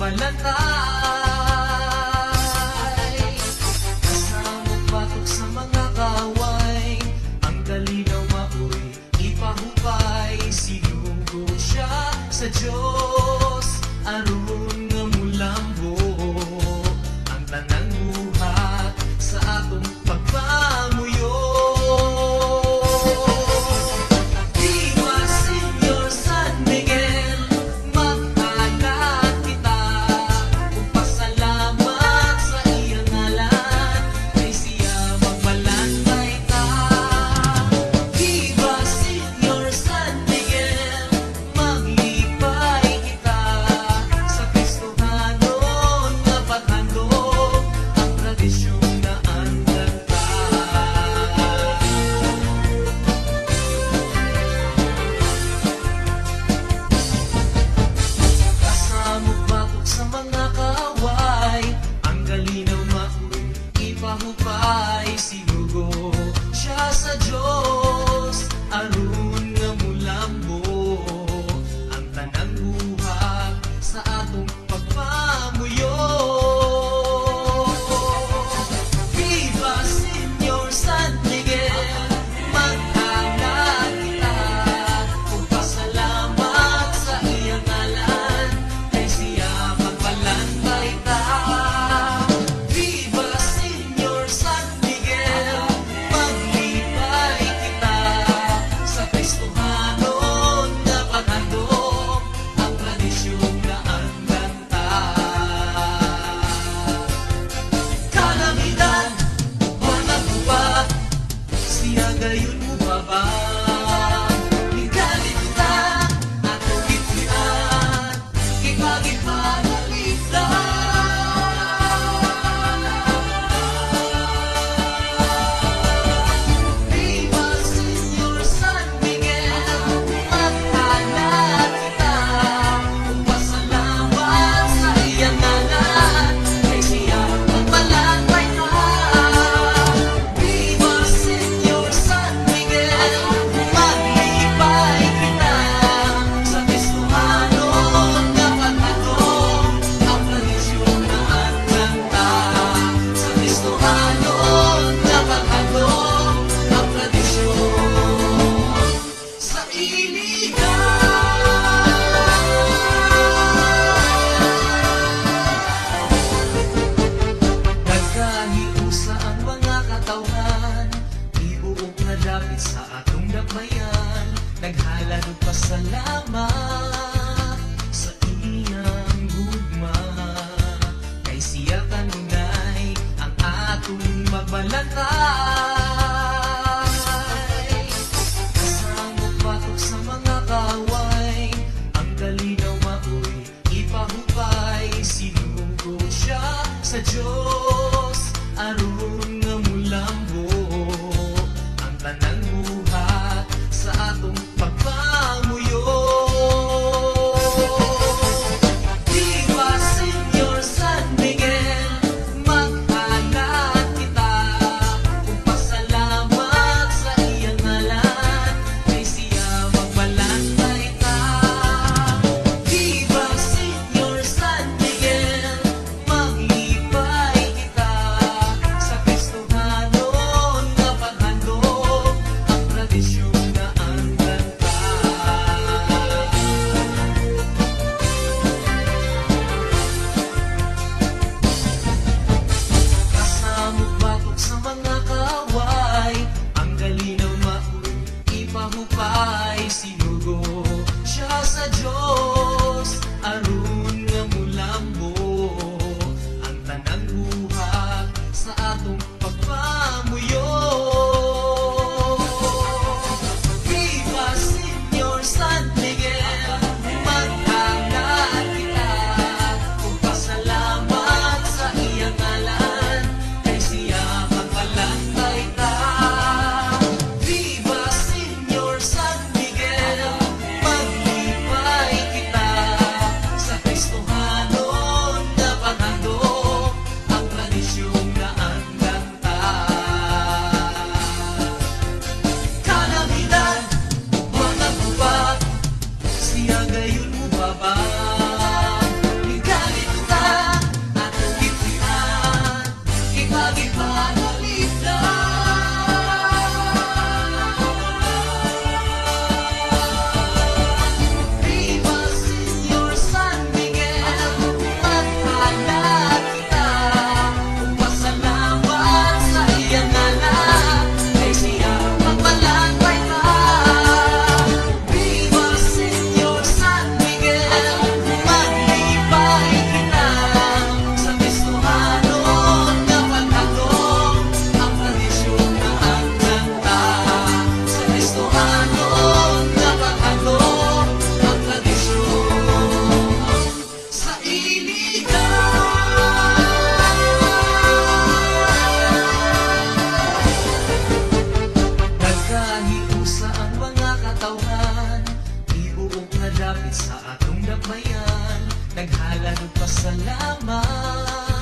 magbalakay. Kasamang patok sa mga kaway, ang kalinaw maoy ipahupay. Sinugo siya sa Diyos, aron nga mulambo ang tanang buhat sa atong pagpamuyo. Viva Señor San Miguel, maghanap kita, magpasalamat sa iyang ngalan, kay siya magbalantay ta. Viva Señor San Miguel, maglipay kita sa Kristohanon nga paghandog, ang tradisyon na andanta. Kasamok batok sa mga kaway, ang kalinaw maoy ipahupay. Sinugo siya sa Diyos, aron nga mulambo ang tanang buhat sa atong pagpamuyo. Viva Señor San Miguel, maghanap kita, magpasalamat sa iyang ngalan, kay siya magbalantay ta. Viva Señor San Miguel, maglipay kita sa Kristohanon nga paghandog, ang tradisyon na andanta. Kalamidad, walang upat, siya gayon mo ba? Higalit kita, atong itian, ipagipanaligdan. Viva Señor San Miguel, maghanap kita, magpasalamat sa iyang ngalan, kay siya magbalantay ta. Viva Señor San Miguel, maglipay kita sa Kristohanon nga paghandog, ang tradisyon na andanta. Sa Kristohanon nga paghandog, ang tradisyon sa nagkahiusa ang mga katawhan, ibuok na dapit sa atong dakbayan. Naghalad og pasalamat sa iyang gugma, kay siya kanunay ang atong magbalantay. Kasamok patok sa mga kaway, ang kalinaw maoy ipahupay. Sinugo siya sa Diyos, aron nga mulambo ang tanang buhat sa atong pagpamuyo. Viva Señor San Miguel, maghanap kita, magpasalamat sa iyang ngalan, kay siya magbalantay ta. Viva Señor San Miguel, maglipay kita atong dakbayan, naghalad og pasalamat.